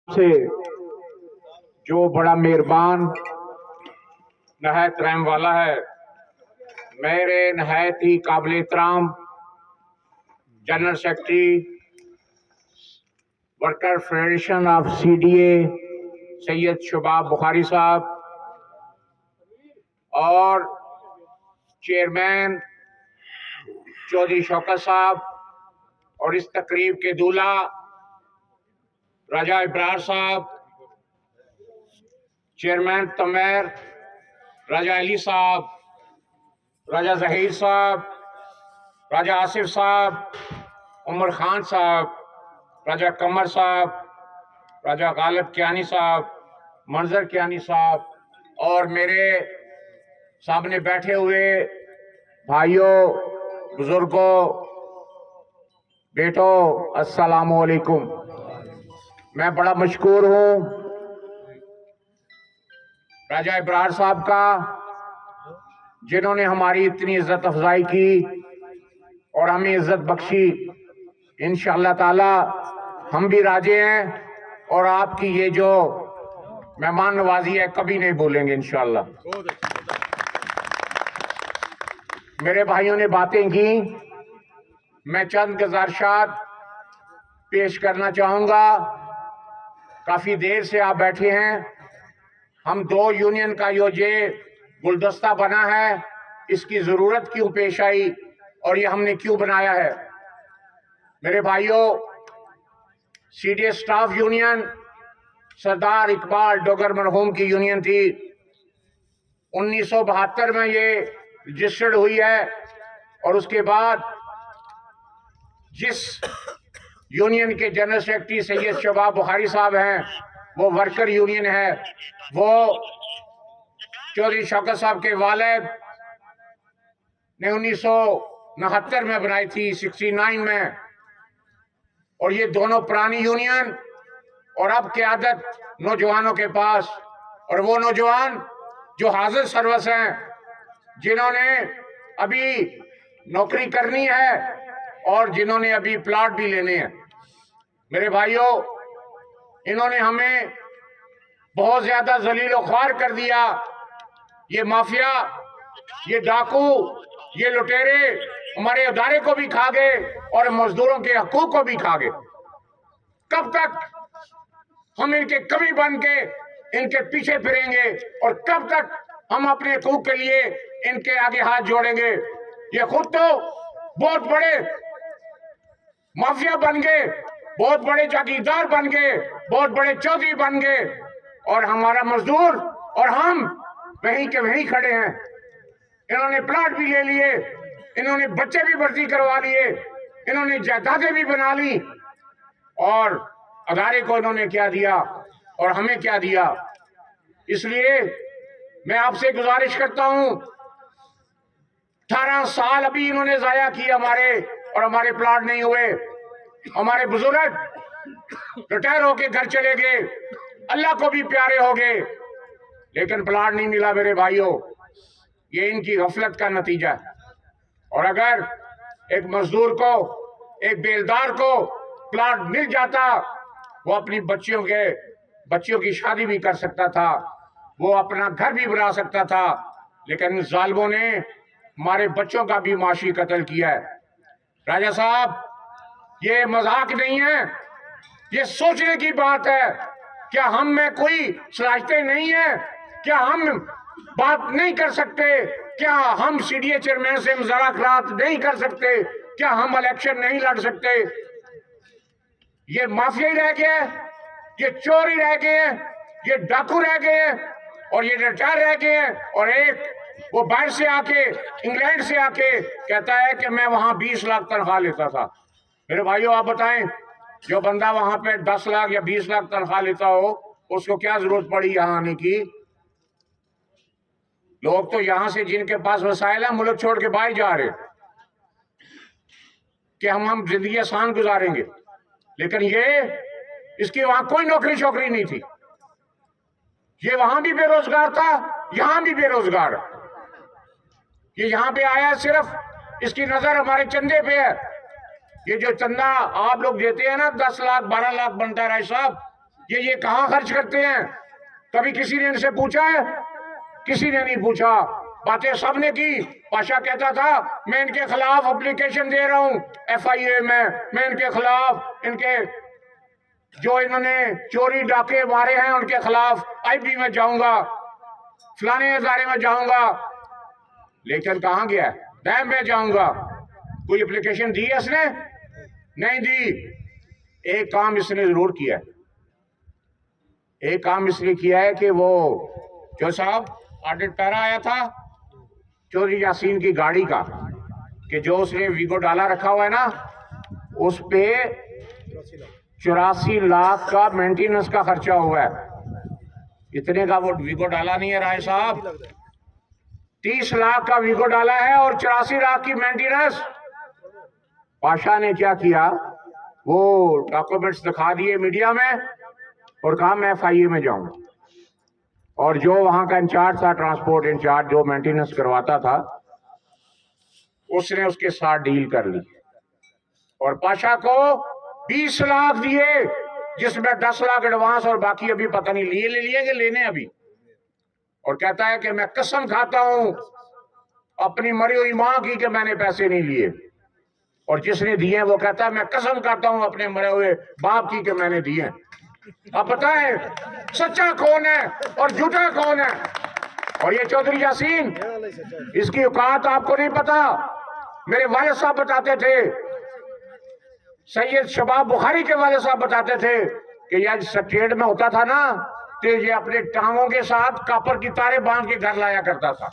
سے جو بڑا مہربان نہایت رحم والا ہے، میرے نہایت ہی قابل احترام general secretary worker federation of CDA سید شباب بخاری صاحب اور چیئرمین چودھری شوکت صاحب اور اس تقریب کے دولہ راجہ ابرار صاحب، چیئرمین تمیر راجہ علی صاحب، راجہ ظہیر صاحب، راجہ آصف صاحب، عمر خان صاحب، راجہ قمر صاحب، راجہ غالب کیانی صاحب، منظر کیانی صاحب اور میرے سامنے بیٹھے ہوئے بھائیوں، بزرگوں، بیٹوں، السلام علیکم۔ میں بڑا مشکور ہوں راجہ ابرار صاحب کا، جنہوں نے ہماری اتنی عزت افزائی کی اور ہمیں عزت بخشی۔ انشاءاللہ تعالی ہم بھی راضی ہیں اور آپ کی یہ جو مہمان نوازی ہے کبھی نہیں بھولیں گے انشاءاللہ۔ میرے بھائیوں نے باتیں کی، میں چند گزارشات پیش کرنا چاہوں گا۔ کافی دیر سے آپ بیٹھے ہیں، ہم دو یونین کا یہ گلدستہ بنا ہے، اس کی ضرورت کیوں پیش آئی اور یہ ہم نے کیوں بنایا ہے؟ میرے بھائیوں، CDA سٹاف یونین سردار اقبال ڈوگر مرحوم کی یونین تھی۔ 1972 میں یہ رجسٹرڈ ہوئی ہے اور اس کے بعد جس یونین کے جنرل سیکرٹری سید شباب بخاری صاحب ہیں وہ ورکر یونین ہے، وہ چودھری شوکت صاحب کے والد نے 1969 میں بنائی تھی، 69 میں، اور یہ دونوں پرانی یونین اور اب قیادت نوجوانوں کے پاس، اور وہ نوجوان جو حاضر سروس ہیں، جنہوں نے ابھی نوکری کرنی ہے اور جنہوں نے ابھی پلاٹ بھی لینے ہیں۔ میرے بھائیوں، انہوں نے ہمیں بہت زیادہ ذلیل و خوار کر دیا۔ یہ مافیا، یہ ڈاکو، یہ لٹیرے ہمارے ادارے کو بھی کھا گئے اور مزدوروں کے حقوق کو بھی کھا گئے۔ کب تک ہم ان کے کمی بن کے ان کے پیچھے پھریں گے اور کب تک ہم اپنے حقوق کے لیے ان کے آگے ہاتھ جوڑیں گے؟ یہ خود تو بہت بڑے مافیا بن گئے، بہت بڑے جاگیردار بن گئے، بہت بڑے چودھری بن گئے، اور ہمارا مزدور اور ہم وہیں کے وہیں کھڑے ہیں۔ انہوں نے پلاٹ بھی لے لیے، انہوں نے بچے بھی بھرتی کروا لیے، انہوں نے جائیدادیں بھی بنا لی، اور ادارے کو انہوں نے کیا دیا اور ہمیں کیا دیا؟ اس لیے میں آپ سے گزارش کرتا ہوں، 18 سال ابھی انہوں نے ضائع کیے ہمارے، اور ہمارے پلاٹ نہیں ہوئے۔ ہمارے بزرگ ریٹائر ہو کے گھر چلے گئے، اللہ کو بھی پیارے ہو گئے، لیکن پلاٹ نہیں ملا۔ میرے بھائیوں، یہ ان کی غفلت کا نتیجہ ہے۔ اور اگر ایک مزدور کو، ایک بیلدار کو پلاٹ مل جاتا، وہ اپنی بچیوں کی شادی بھی کر سکتا تھا، وہ اپنا گھر بھی بنا سکتا تھا، لیکن ظالموں نے ہمارے بچوں کا بھی معاشی قتل کیا ہے۔ راجہ صاحب، یہ مذاق نہیں ہے، یہ سوچنے کی بات ہے۔ کیا ہم میں کوئی صلاحیتیں نہیں ہیں؟ کیا ہم بات نہیں کر سکتے؟ کیا ہم CDA چیئرمین سے مذاکرات نہیں کر سکتے؟ کیا ہم الیکشن نہیں لڑ سکتے؟ یہ مافیا ہی رہ گئے، یہ چور ہی رہ گئے ہیں، یہ ڈاکو رہ گئے ہیں، اور یہ ریٹائر رہ گئے ہیں، اور ایک وہ باہر سے آ کے، انگلینڈ سے آ کے کہتا ہے کہ میں وہاں 20 لاکھ تنخواہ لیتا تھا۔ میرے بھائیوں، آپ بتائیں، جو بندہ وہاں پہ 10 لاکھ یا 20 لاکھ تنخواہ لیتا ہو، اس کو کیا ضرورت پڑی یہاں آنے کی؟ لوگ تو یہاں سے جن کے پاس وسائل ہیں ملک چھوڑ کے باہر جا رہے کہ ہم زندگی آسان گزاریں گے، لیکن یہ اس کی وہاں کوئی نوکری شوکری نہیں تھی، یہ وہاں بھی بے روزگار تھا، یہاں بھی بے روزگار ہے۔ یہ یہاں پہ آیا صرف اس کی نظر ہمارے چندے پہ ہے۔ یہ جو چندہ آپ لوگ دیتے ہیں نا، 10 لاکھ 12 لاکھ بنتا ہے رائے صاحب، یہ کہاں خرچ کرتے ہیں؟ کبھی کسی نے ان سے پوچھا ہے؟ کسی نے نہیں پوچھا، باتیں سب نے کی۔ پاشا کہتا تھا میں ان کے خلاف اپلیکیشن دے رہا ہوں FIA میں ان کے خلاف، ان کے جو انہوں نے چوری ڈاکے مارے ہیں ان کے خلاف IB میں جاؤں گا، فلانے ادارے میں جاؤں گا۔ لیکن کہاں گیا؟ ڈیم میں جاؤں گا۔ کوئی اپلیکیشن دی ہے اس نے؟ نہیں دی۔ ایک کام اس نے ضرور کیا ہے، ایک کام اس نے کیا ہے کہ وہ جو صاحب آڈٹ پیرا آیا تھا چودھری یاسین کی گاڑی کا، کہ جو اس نے ویگو ڈالا رکھا ہوا ہے نا، اس پہ 84 لاکھ کا مینٹیننس کا خرچہ ہوا ہے۔ اتنے کا وہ ویگو ڈالا نہیں ہے رائے صاحب، 30 لاکھ کا ویگو ڈالا ہے اور 84 لاکھ کی مینٹیننس۔ پاشا نے کیا کیا؟ وہ ڈاکومنٹس دکھا دیے میڈیا میں اور کہا میں FIA میں جاؤں گا۔ اور جو وہاں کا انچارج تھا، ٹرانسپورٹ انچارج جو مینٹیننس کرواتا تھا، اس نے اس کے ساتھ ڈیل کر لی اور پاشا کو 20 لاکھ دیے، جس میں 10 لاکھ ایڈوانس اور باقی ابھی پتہ نہیں لیے کہ لینے ابھی۔ اور کہتا ہے کہ میں قسم کھاتا ہوں اپنی مری ہوئی ماں کی کہ میں نے پیسے نہیں لیے، اور جس نے دیے وہ کہتا ہے میں قسم کھاتا ہوں اپنے مرے ہوئے باپ کی کہ میں نے دیے۔ اب بتائیں سچا کون ہے اور جھوٹا کون ہے؟ اور یہ چودھری یاسین، اس کی اوقات آپ کو نہیں پتا۔ میرے والد صاحب بتاتے تھے، سید شباب بخاری کے والد صاحب بتاتے تھے کہ یہ سٹریٹ میں ہوتا تھا نا تو یہ اپنے ٹانگوں کے ساتھ کاپر کی تاریں باندھ کے گھر لایا کرتا تھا۔